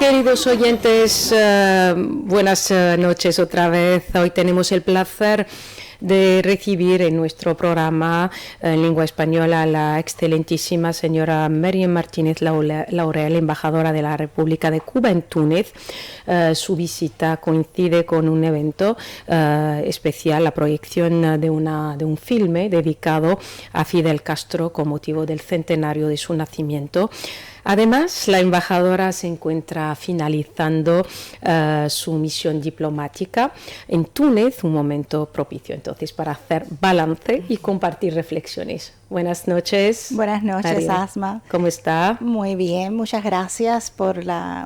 Queridos oyentes, buenas noches otra vez. Hoy tenemos el placer de recibir en nuestro programa en lengua española a la excelentísima señora Miriam Martínez Laurel, embajadora de la República de Cuba en Túnez. Su visita coincide con un evento especial, la proyección de un filme dedicado a Fidel Castro con motivo del centenario de su nacimiento. Además, la embajadora se encuentra finalizando su misión diplomática en Túnez, un momento propicio entonces para hacer balance y compartir reflexiones. Buenas noches. Buenas noches, María. Asma. ¿Cómo está? Muy bien, muchas gracias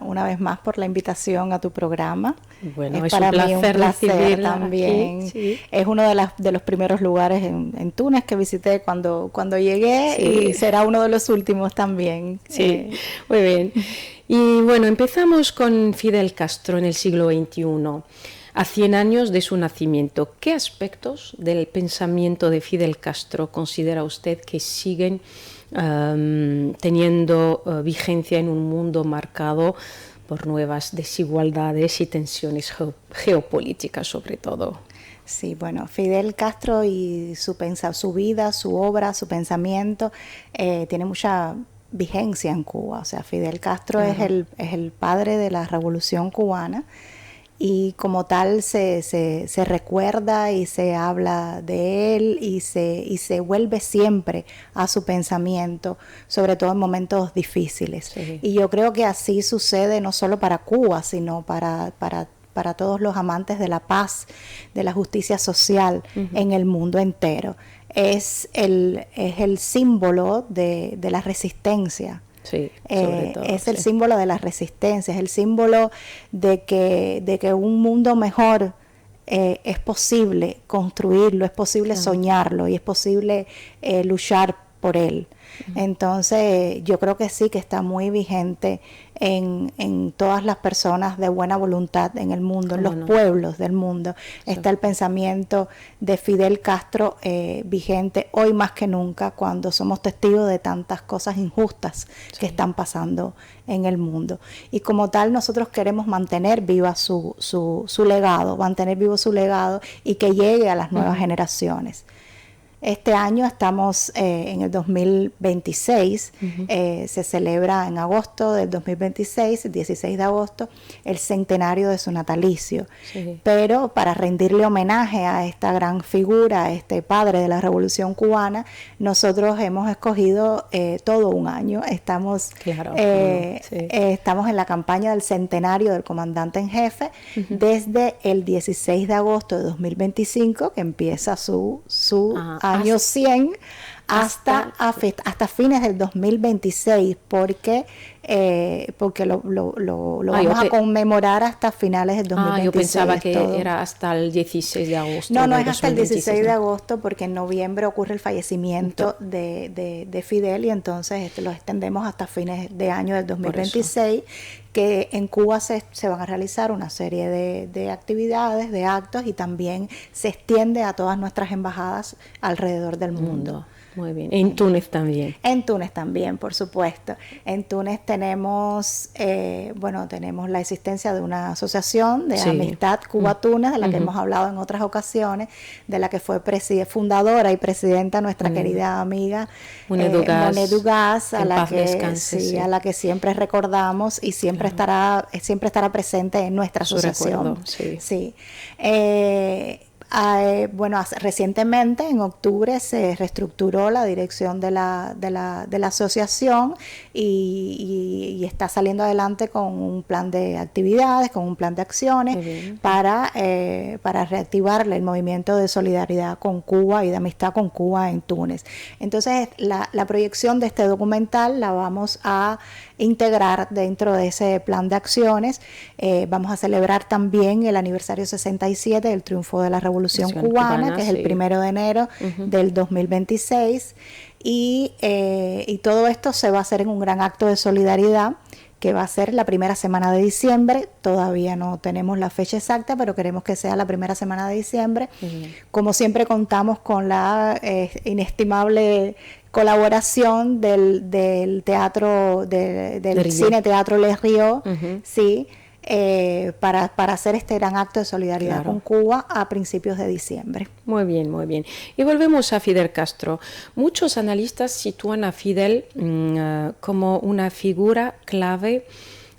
una vez más por la invitación a tu programa. Bueno, es para un mí un placer también. Aquí, sí. Es uno de los primeros lugares en Túnez que visité cuando llegué, sí. Y será uno de los últimos también. Sí, muy bien. Y bueno, empezamos con Fidel Castro en el siglo XXI. A 100 años de su nacimiento, ¿qué aspectos del pensamiento de Fidel Castro considera usted que siguen teniendo vigencia en un mundo marcado por nuevas desigualdades y tensiones geopolíticas sobre todo? Sí, bueno, Fidel Castro y su vida, su obra, su pensamiento tiene mucha vigencia en Cuba. O sea, Fidel Castro es el padre de la Revolución Cubana. Y como tal se recuerda y se habla de él y se vuelve siempre a su pensamiento, sobre todo en momentos difíciles. Sí. Y yo creo que así sucede no solo para Cuba, sino para todos los amantes de la paz, de la justicia social en el mundo entero. Es el símbolo de la resistencia. Sí, sobre todo, es el símbolo de la resistencia, es el símbolo de que un mundo mejor es posible construirlo, es posible soñarlo y es posible luchar por él. Entonces yo creo que sí, que está muy vigente en todas las personas de buena voluntad en el mundo, en los pueblos del mundo. Sí. Está el pensamiento de Fidel Castro vigente hoy más que nunca, cuando somos testigos de tantas cosas injustas que están pasando en el mundo. Y como tal nosotros queremos mantener viva su legado, mantener vivo su legado y que llegue a las nuevas generaciones. Este año estamos en el 2026, se celebra en agosto del 2026, el 16 de agosto, el centenario de su natalicio. Sí. Pero para rendirle homenaje a esta gran figura, a este padre de la Revolución Cubana, nosotros hemos escogido todo un año. Estamos en la campaña del centenario del comandante en jefe, desde el 16 de agosto de 2025, que empieza su año 100 hasta fines del 2026, porque lo vamos a conmemorar hasta finales del 2026. Yo pensaba que era hasta el 16 de agosto. No, es hasta el 16 de agosto, porque en noviembre ocurre el fallecimiento de Fidel, y entonces lo extendemos hasta fines de año del 2026, que en Cuba se van a realizar una serie de actividades, de actos, y también se extiende a todas nuestras embajadas alrededor del mundo. Muy bien. ¿En Túnez también? En Túnez también, por supuesto. En Túnez tenemos la existencia de una asociación de amistad Cuba-Túnez, de la que hemos hablado en otras ocasiones, de la que fue fundadora y presidenta nuestra querida amiga Monedu Gas, a la que siempre recordamos y siempre estará presente en nuestra asociación. Sí. Recientemente, en octubre, se reestructuró la dirección de la asociación y está saliendo adelante con un plan de actividades, con un plan de acciones para reactivar el movimiento de solidaridad con Cuba y de amistad con Cuba en Túnez. Entonces, la proyección de este documental la vamos a integrar dentro de ese plan de acciones. Vamos a celebrar también el aniversario 67 del triunfo de la Revolución Cubana, que es el 1 de enero del 2026, y todo esto se va a hacer en un gran acto de solidaridad que va a ser la primera semana de diciembre. Todavía no tenemos la fecha exacta, pero queremos que sea la primera semana de diciembre. Como siempre, contamos con la inestimable colaboración del teatro, del cine teatro Les Ríos, sí, para hacer este gran acto de solidaridad con Cuba a principios de diciembre. Muy bien, muy bien. Y volvemos a Fidel Castro. Muchos analistas sitúan a Fidel como una figura clave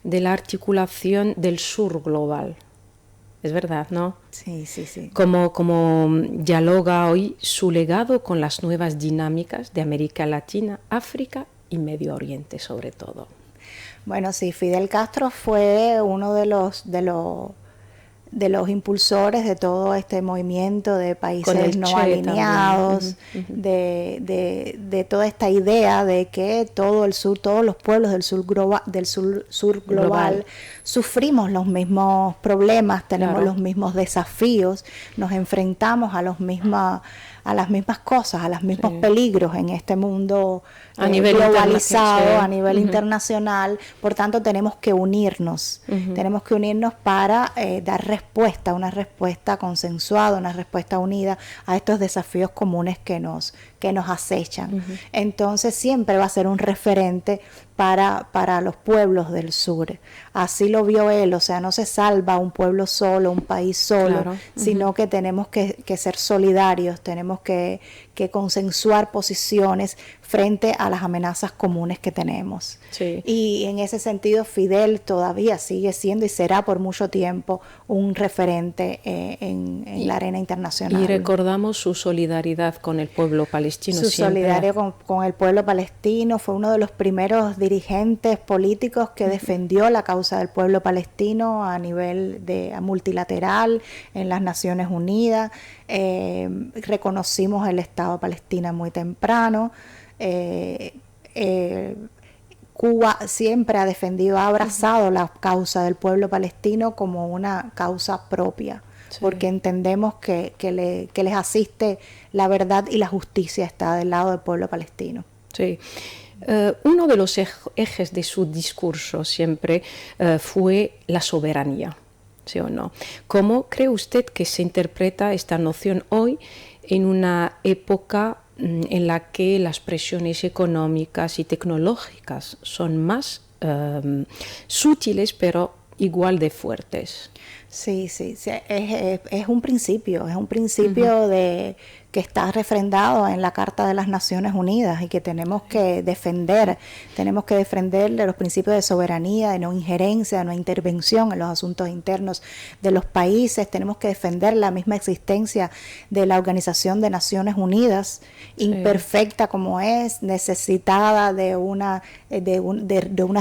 de la articulación del sur global. Es verdad, ¿no? Sí, sí, sí. Como dialoga hoy su legado con las nuevas dinámicas de América Latina, África y Medio Oriente sobre todo. Bueno, sí, Fidel Castro fue uno de los impulsores de todo este movimiento de países no alineados, de toda esta idea de que todo el sur, todos los pueblos del sur global sufrimos los mismos problemas, tenemos los mismos desafíos, nos enfrentamos a las mismas cosas, a los mismos peligros en este mundo a nivel globalizado, a nivel internacional. Por tanto, tenemos que unirnos para dar respuesta, una respuesta consensuada, una respuesta unida a estos desafíos comunes que nos acechan. Entonces, siempre va a ser un referente para los pueblos del sur. Así lo vio él, o sea, no se salva un pueblo solo, un país solo, sino que tenemos que ser solidarios, tenemos que consensuar posiciones frente a las amenazas comunes que tenemos. Sí. Y en ese sentido, Fidel todavía sigue siendo y será por mucho tiempo un referente en la arena internacional. Y recordamos su solidaridad con el pueblo palestino. Su solidaridad con el pueblo palestino, fue uno de los primeros dirigentes políticos que defendió la causa del pueblo palestino a nivel multilateral en las Naciones Unidas. Reconocimos el Estado palestino muy temprano. Cuba siempre ha defendido, ha abrazado la causa del pueblo palestino como una causa propia, porque entendemos que les asiste la verdad y la justicia está del lado del pueblo palestino. Sí. Uno de los ejes de su discurso siempre fue la soberanía, ¿sí o no? ¿Cómo cree usted que se interpreta esta noción hoy en una época en la que las presiones económicas y tecnológicas son más sutiles pero igual de fuertes? Sí, es un principio que está refrendado en la Carta de las Naciones Unidas y que tenemos que defender de los principios de soberanía, de no injerencia, de no intervención en los asuntos internos de los países, tenemos que defender la misma existencia de la Organización de Naciones Unidas, imperfecta como es, necesitada de una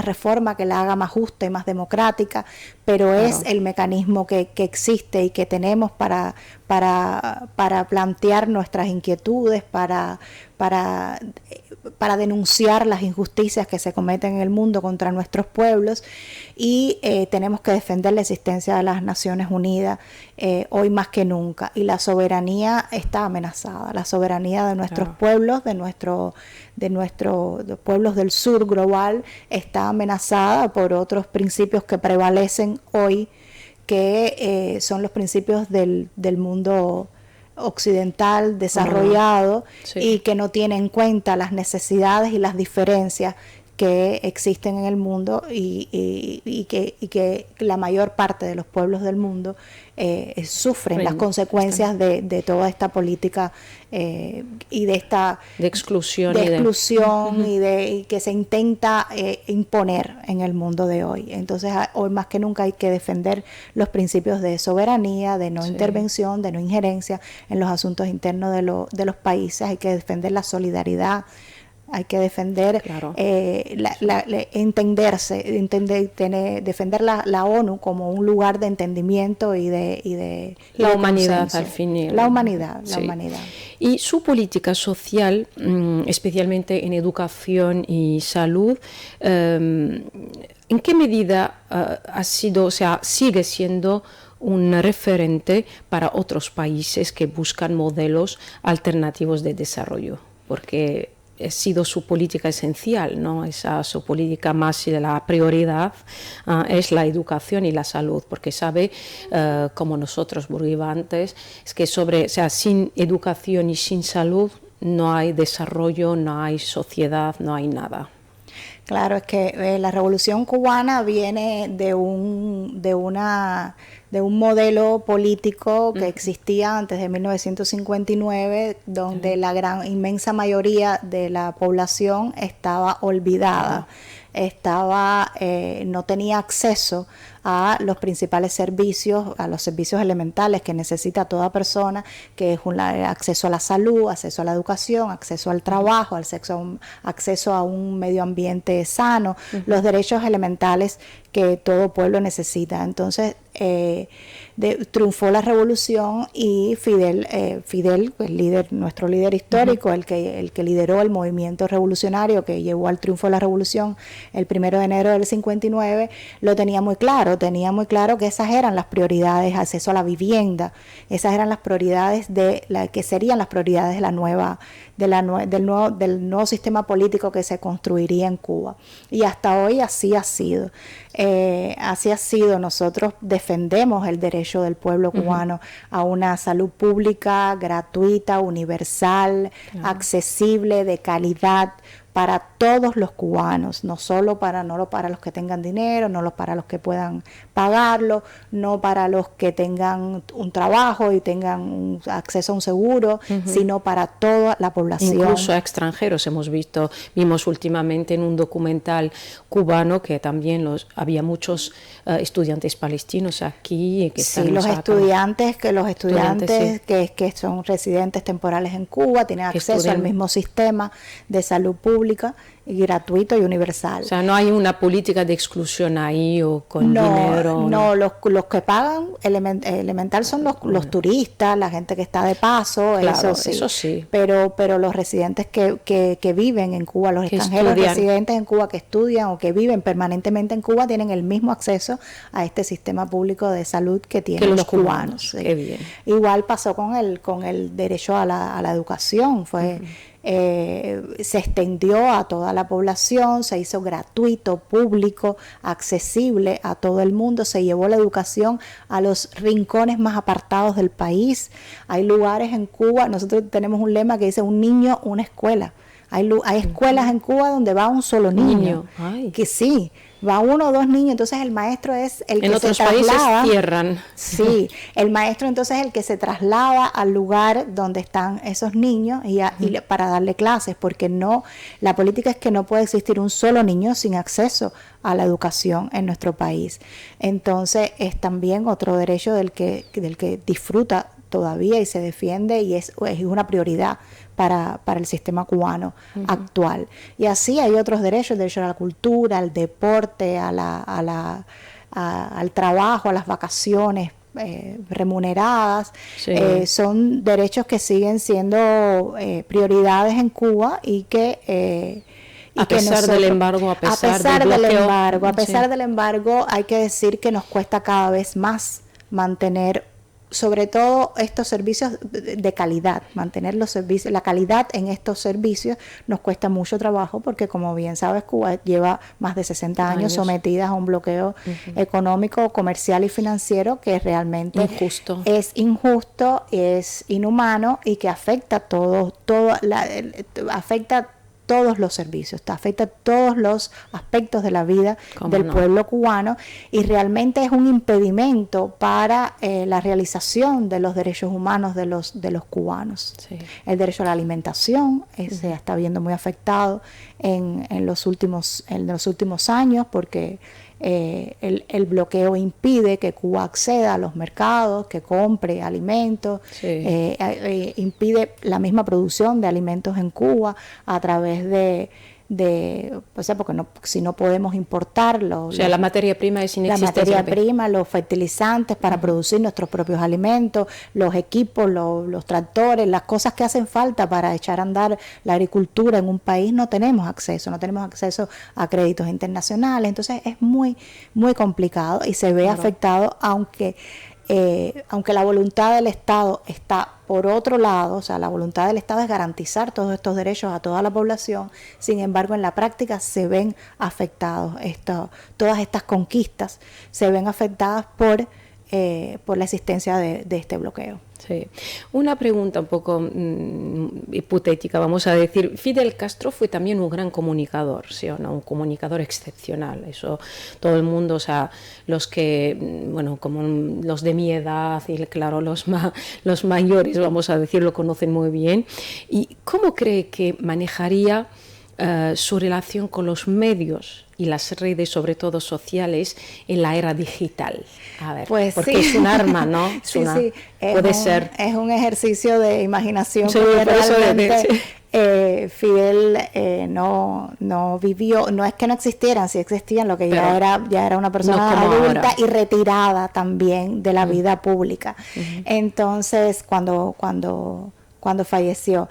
reforma que la haga más justa y más democrática, pero es el mecanismo que existe y que tenemos para plantear nuestras inquietudes, para denunciar las injusticias que se cometen en el mundo contra nuestros pueblos y tenemos que defender la existencia de las Naciones Unidas hoy más que nunca. Y la soberanía está amenazada, la soberanía de nuestros pueblos, de nuestros pueblos del sur global está amenazada por otros principios que prevalecen hoy, que son los principios del mundo occidental desarrollado y que no tiene en cuenta las necesidades y las diferencias que existen en el mundo y que la mayor parte de los pueblos del mundo sufren las consecuencias de toda esta política y de esta exclusión y que se intenta imponer en el mundo de hoy. Entonces hoy más que nunca hay que defender los principios de soberanía, de no intervención, de no injerencia en los asuntos internos de los países. Hay que defender la solidaridad, hay que defender, defender la ONU como un lugar de entendimiento y de la humanidad al fin. La humanidad. Y su política social, especialmente en educación y salud, ¿en qué medida sigue siendo un referente para otros países que buscan modelos alternativos de desarrollo? Porque ha sido su política esencial, ¿no? Su política más de la prioridad es la educación y la salud, porque sabe, como nosotros burguivantes, es que sin educación y sin salud no hay desarrollo, no hay sociedad, no hay nada. Claro, es que la Revolución Cubana viene de un modelo político que existía antes de 1959, donde la inmensa mayoría de la población estaba olvidada, no tenía acceso a los principales servicios, a los servicios elementales que necesita toda persona, que es acceso a la salud, acceso a la educación, acceso al trabajo, acceso a un medio ambiente sano, los derechos elementales que todo pueblo necesita. Entonces, triunfó la revolución y Fidel, nuestro líder histórico, el que lideró el movimiento revolucionario que llevó al triunfo de la revolución el 1 de enero del 59, lo tenía muy claro que esas eran las prioridades: acceso a la vivienda, esas eran las prioridades que serían las prioridades de del nuevo sistema político que se construiría en Cuba. Y hasta hoy así ha sido. Nosotros defendemos el derecho del pueblo cubano a una salud pública, gratuita, universal, accesible, de calidad, para todos los cubanos, no para los que tengan dinero, no para los que puedan pagarlo, no para los que tengan un trabajo y tengan acceso a un seguro, sino para toda la población. Incluso a extranjeros vimos últimamente en un documental cubano que también había muchos estudiantes palestinos aquí. Que sí, los estudiantes que son residentes temporales en Cuba tienen acceso al mismo sistema de salud pública y gratuito y universal. O sea, no hay una política de exclusión ahí o con dinero. No, los que pagan elemental son los turistas, la gente que está de paso, claro, eso sí. Pero los residentes que viven en Cuba, los extranjeros residentes en Cuba que estudian o que viven permanentemente en Cuba, tienen el mismo acceso a este sistema público de salud que tienen los cubanos. Sí. Qué bien. Igual pasó con el derecho a la educación, se extendió a toda la población, se hizo gratuito, público, accesible a todo el mundo, se llevó la educación a los rincones más apartados del país. Hay lugares en Cuba, nosotros tenemos un lema que dice: un niño, una escuela. Hay escuelas en Cuba donde va un solo niño. Que sí, va uno o dos niños, entonces el maestro es el que se traslada. En otros países cierran. Sí, el maestro entonces es el que se traslada al lugar donde están esos niños y para darle clases, porque la política es que no puede existir un solo niño sin acceso a la educación en nuestro país. Entonces es también otro derecho del que disfruta todavía y se defiende, y es una prioridad para el sistema cubano actual. Y así hay otros derechos: el derecho a la cultura, al deporte, al trabajo, a las vacaciones remuneradas. Sí. Son derechos que siguen siendo prioridades en Cuba y que a pesar del embargo, a pesar del embargo, hay que decir que nos cuesta cada vez más mantener, sobre todo, estos servicios de calidad, mantener los servicios, la calidad en estos servicios nos cuesta mucho trabajo, porque como bien sabes, Cuba lleva más de 60 años sometida a un bloqueo económico, comercial y financiero que realmente es injusto, es inhumano y que afecta afecta todos los servicios, afecta todos los aspectos de la vida del pueblo cubano, y realmente es un impedimento para la realización de los derechos humanos de los cubanos. Sí. El derecho a la alimentación se está viendo muy afectado en los últimos años, porque el bloqueo impide que Cuba acceda a los mercados, que compre alimentos, impide la misma producción de alimentos en Cuba a través porque si no podemos importarlo. O sea, la materia prima es inexistente. La materia prima, los fertilizantes para producir nuestros propios alimentos, los equipos, los tractores, las cosas que hacen falta para echar a andar la agricultura en un país, no tenemos acceso a créditos internacionales. Entonces es muy, muy complicado y se ve afectado, aunque la voluntad del Estado está por otro lado. O sea, la voluntad del Estado es garantizar todos estos derechos a toda la población. Sin embargo, en la práctica se ven afectados, todas estas conquistas se ven afectadas por la existencia de este bloqueo. Sí. Una pregunta un poco hipotética, vamos a decir. Fidel Castro fue también un gran comunicador, ¿sí o no? Un comunicador excepcional. Eso todo el mundo, o sea, los que, bueno, como los de mi edad y claro, los mayores, vamos a decir, lo conocen muy bien. ¿Y cómo cree que manejaría su relación con los medios y las redes, sobre todo sociales, en la era digital? A ver, pues porque sí. es un arma, ¿no? Puede ser. Es un ejercicio de imaginación. Sí, realmente Fidel no vivió, no es que no existieran, sí existían, lo que ya era una persona adulta y retirada también de la vida pública. Entonces, cuando falleció.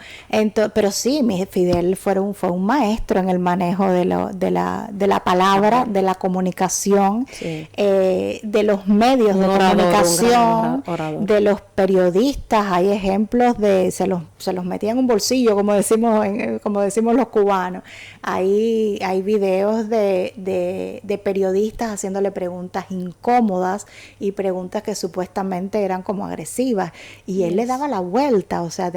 Pero sí, Fidel fue un maestro en el manejo de la palabra, de la comunicación, de los medios de comunicación, de los periodistas. Hay ejemplos de se los metía en un bolsillo, como decimos los cubanos. Hay videos de periodistas haciéndole preguntas incómodas y preguntas que supuestamente eran como agresivas, y él le daba la vuelta, o sea,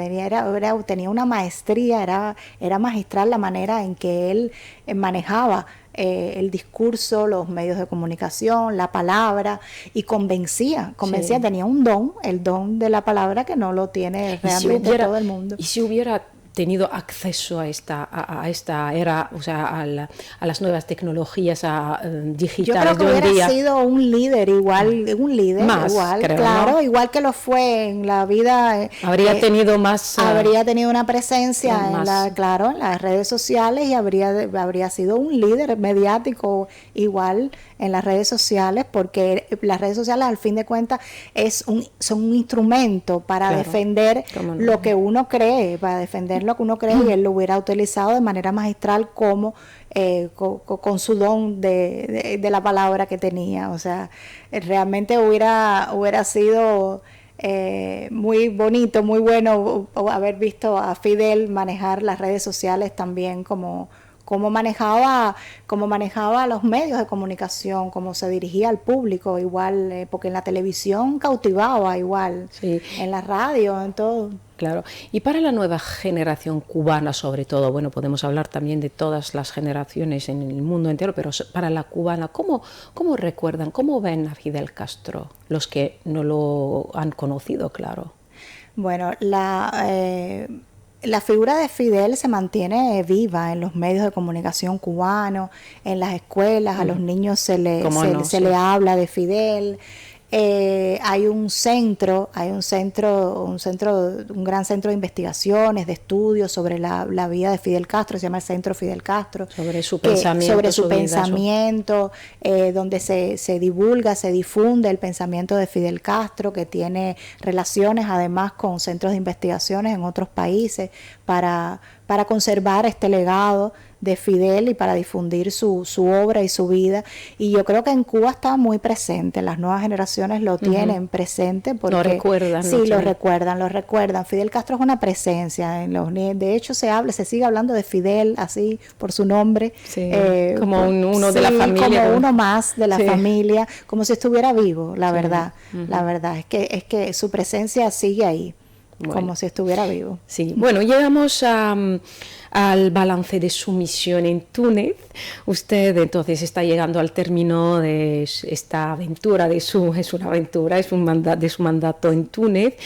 tenía una maestría, era magistral la manera en que él manejaba el discurso, los medios de comunicación, la palabra, y convencía, tenía un don, el don de la palabra, que no lo tiene realmente todo el mundo. Y si hubiera tenido acceso a esta era, o sea, a las nuevas tecnologías digitales. Yo creo que hubiera sido un líder igual, creo, claro, ¿no? Igual que lo fue en la vida. Habría tenido más. Habría tenido una presencia en las redes sociales, y habría sido un líder mediático igual en las redes sociales, porque las redes sociales, al fin de cuentas, son un instrumento para defender lo que uno cree, lo que uno cree, y él lo hubiera utilizado de manera magistral como con su don de la palabra que tenía. O sea, realmente hubiera sido muy bonito, muy bueno haber visto a Fidel manejar las redes sociales también, como manejaba los medios de comunicación, cómo se dirigía al público igual, porque en la televisión cautivaba igual, en la radio, en todo. Claro, y para la nueva generación cubana sobre todo, bueno, podemos hablar también de todas las generaciones en el mundo entero, pero para la cubana, ¿cómo recuerdan, cómo ven a Fidel Castro, los que no lo han conocido, claro? Bueno, la figura de Fidel se mantiene viva en los medios de comunicación cubanos, en las escuelas, a los niños se le habla de Fidel. Hay un gran centro de investigaciones, de estudios sobre la vida de Fidel Castro, se llama el Centro Fidel Castro. Sobre su pensamiento. Donde se divulga, se difunde el pensamiento de Fidel Castro, que tiene relaciones además con centros de investigaciones en otros países para conservar este legado de Fidel y para difundir su obra y su vida. Y yo creo que en Cuba está muy presente, las nuevas generaciones lo tienen presente, porque lo recuerdan. Sí, lo recuerdan. Fidel Castro es una presencia en los niños. De hecho, se sigue hablando de Fidel así por su nombre, como uno de la familia, como uno más de la familia, como si estuviera vivo. La verdad es que su presencia sigue ahí. Bueno, como si estuviera vivo. Sí, bueno, llegamos al balance de su misión en Túnez. Usted entonces está llegando al término de esta aventura, de su mandato en Túnez.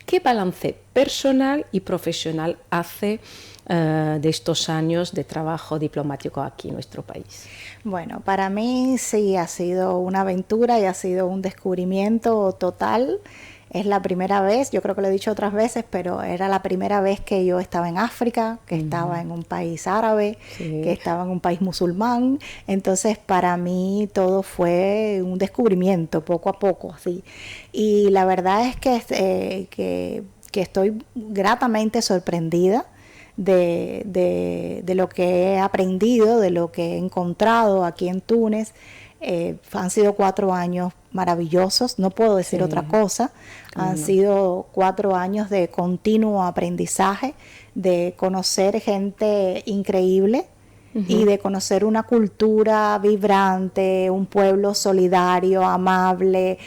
¿Qué balance personal y profesional hace de estos años de trabajo diplomático aquí en nuestro país? Bueno, para mí sí ha sido una aventura y ha sido un descubrimiento total. Es la primera vez, yo creo que lo he dicho otras veces, pero era la primera vez que yo estaba en África, que estaba en un país árabe, que estaba en un país musulmán. Entonces, para mí todo fue un descubrimiento, poco a poco, así. Y la verdad es que estoy gratamente sorprendida de lo que he aprendido, de lo que he encontrado aquí en Túnez. Han sido 4 años maravillosos, no puedo decir otra cosa. Han sido 4 años de continuo aprendizaje, de conocer gente increíble y de conocer una cultura vibrante, un pueblo solidario, amable,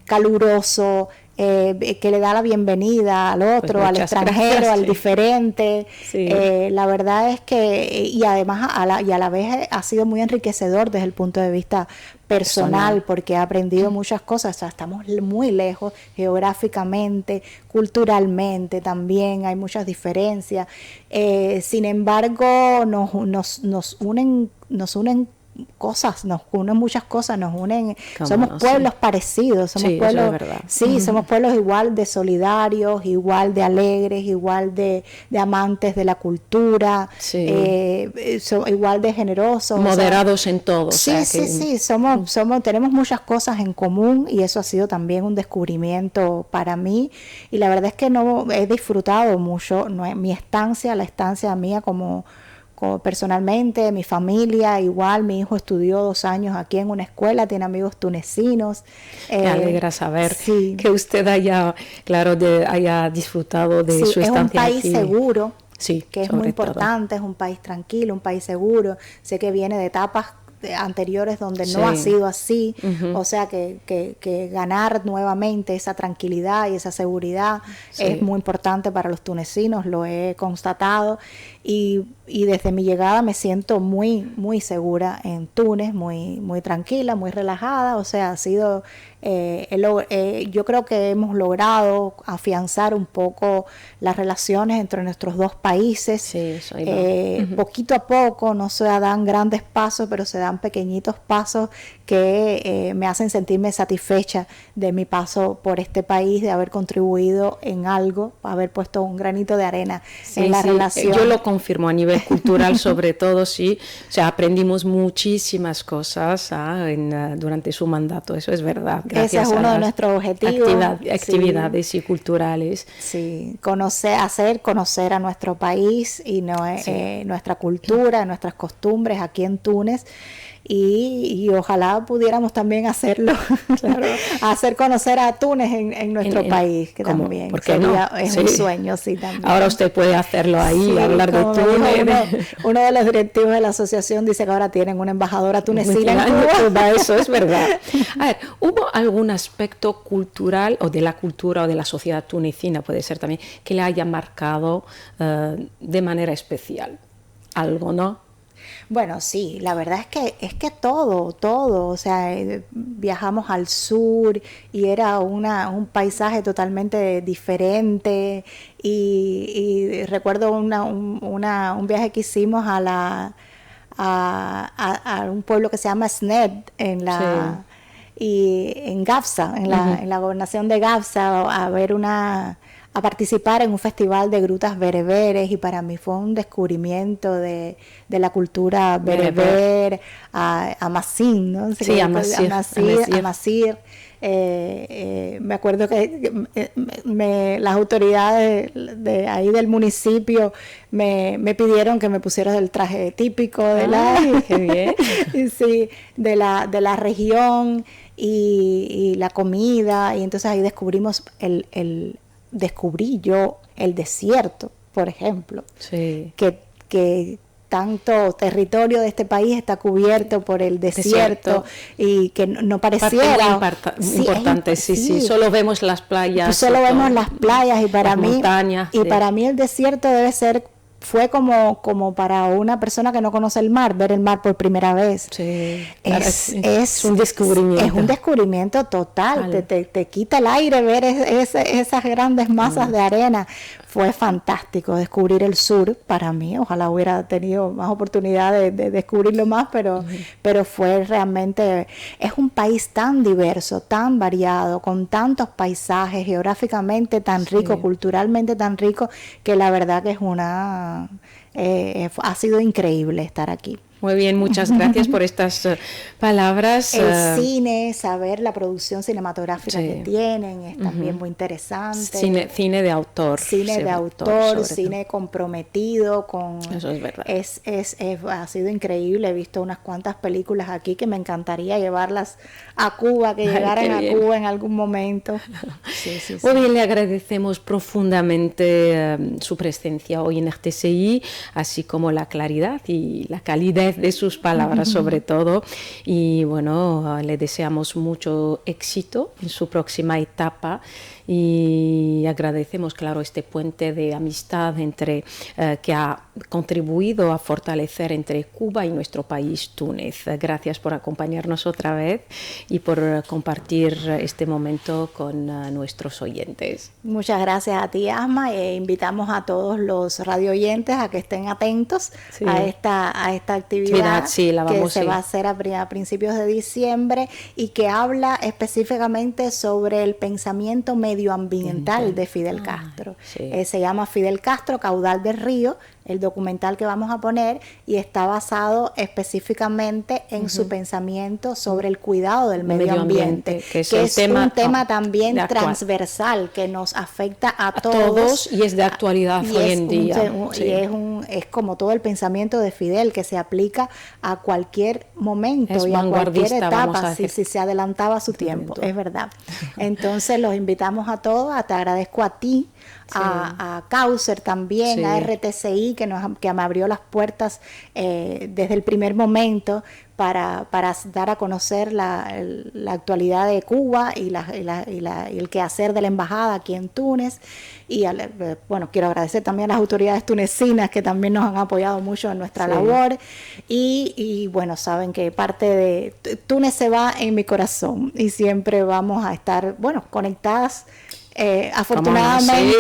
caluroso, que le da la bienvenida al otro, al extranjero, gracias, al diferente. Sí. La verdad es que, y además a la vez ha sido muy enriquecedor desde el punto de vista personal, porque he aprendido muchas cosas. O sea, estamos muy lejos geográficamente, culturalmente también, hay muchas diferencias. Sin embargo, nos unen cosas, nos unen muchas cosas, nos unen, somos pueblos parecidos, somos pueblos, somos pueblos igual de solidarios, igual de alegres, igual de amantes de la cultura, igual de generosos, moderados en todo. Tenemos muchas cosas en común, y eso ha sido también un descubrimiento para mí, y la verdad es que no he disfrutado mucho mi estancia, la estancia mía como personalmente, mi familia, igual mi hijo estudió 2 años aquí en una escuela, tiene amigos tunecinos. Me alegra saber que usted haya disfrutado de su estancia. Es un país aquí. Seguro, sí, que es muy importante, es un país tranquilo, un país seguro. Sé que viene de etapas anteriores donde no ha sido así, o sea que ganar nuevamente esa tranquilidad y esa seguridad es muy importante para los tunecinos, lo he constatado, y desde mi llegada me siento muy, muy segura en Túnez, muy, muy tranquila, muy relajada. O sea, ha sido, yo creo que hemos logrado afianzar un poco las relaciones entre nuestros dos países. Poquito a poco, no se dan grandes pasos, pero se dan pequeñitos pasos que me hacen sentirme satisfecha de mi paso por este país, de haber contribuido en algo, haber puesto un granito de arena en la relación. Yo lo confirmo a nivel cultural, sobre todo, sí. O sea, aprendimos muchísimas cosas durante su mandato, eso es verdad. Ese es uno de nuestros objetivos. Actividades y culturales. Sí, hacer conocer a nuestro país y nuestra cultura, nuestras costumbres aquí en Túnez. Y ojalá pudiéramos también hacerlo, hacer conocer a Túnez en nuestro país, que también es un sueño, también. Ahora usted puede hacerlo ahí, hablar de Túnez. Uno de los directivos de la asociación dice que ahora tienen una embajadora tunecina en Cuba. Eso es verdad. A ver, ¿hubo algún aspecto cultural o de la cultura o de la sociedad tunecina, puede ser también, que le haya marcado de manera especial? Algo, ¿no? Bueno, sí, la verdad es que todo, o sea, viajamos al sur y era un paisaje totalmente diferente, y recuerdo un viaje que hicimos a un pueblo que se llama Sned en Gafsa, en la gobernación de Gafsa, a participar en un festival de grutas bereberes, y para mí fue un descubrimiento de la cultura bereber, Amazigh, ¿no? Amazigh. Me acuerdo que las autoridades de ahí del municipio me pidieron que me pusiera el traje típico de de la región, y la comida, y entonces ahí descubrí yo el desierto, por ejemplo, que tanto territorio de este país está cubierto por el desierto, y que no pareciera importante, solo vemos las playas, vemos las playas, y para mí el desierto fue como para una persona que no conoce el mar, ver el mar por primera vez. Es un descubrimiento. Es un descubrimiento total. Te quita el aire ver esas grandes masas de arena. Fue fantástico descubrir el sur para mí. Ojalá hubiera tenido más oportunidad de descubrirlo más, pero fue realmente... Es un país tan diverso, tan variado, con tantos paisajes, geográficamente tan rico, culturalmente tan rico, que la verdad que ha sido increíble estar aquí. Muy bien, muchas gracias por estas palabras. El cine, saber la producción cinematográfica que tienen, es también muy interesante. Cine de autor. Cine comprometido con... Eso es verdad. Ha sido increíble, he visto unas cuantas películas aquí que me encantaría llevarlas a Cuba, que llegaran a Cuba en algún momento. Muy bien, le agradecemos profundamente su presencia hoy en RTCI, así como la claridad y la calidez de sus palabras sobre todo, y bueno, le deseamos mucho éxito en su próxima etapa, y agradecemos, claro, este puente de amistad entre que ha contribuido a fortalecer entre Cuba y nuestro país, Túnez. Gracias por acompañarnos otra vez y por compartir este momento con nuestros oyentes. Muchas gracias a ti, Asma, e invitamos a todos los radio oyentes a que estén atentos a esta actividad que se va a hacer a principios de diciembre y que habla específicamente sobre el pensamiento medioambiental de Fidel Castro. Se llama Fidel Castro, Caudal del Río, el documental que vamos a poner, y está basado específicamente en su pensamiento sobre el cuidado del medio ambiente, que es un tema también transversal que nos afecta a todos y es de actualidad hoy en día. Y es como todo el pensamiento de Fidel, que se aplica a cualquier momento y a cualquier etapa, si se adelantaba a su tiempo, es verdad. Entonces los invitamos a todos, te agradezco a ti, a Causer también, a RTCI, que me abrió las puertas desde el primer momento para dar a conocer la actualidad de Cuba y el quehacer de la embajada aquí en Túnez. Y bueno, quiero agradecer también a las autoridades tunecinas que también nos han apoyado mucho en nuestra labor. Y bueno, saben que parte de Túnez se va en mi corazón y siempre vamos a estar, bueno, conectadas. Afortunadamente,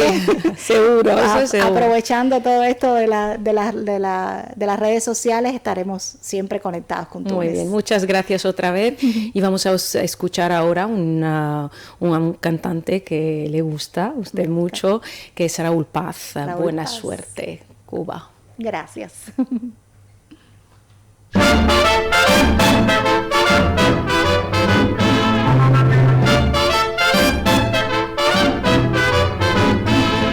seguro, aprovechando todo esto de las redes sociales, estaremos siempre conectados con Túnez. Muy bien, muchas gracias otra vez. Y vamos a escuchar ahora un cantante que le gusta a usted mucho, que es Raúl Paz. Buena suerte, Cuba. Gracias.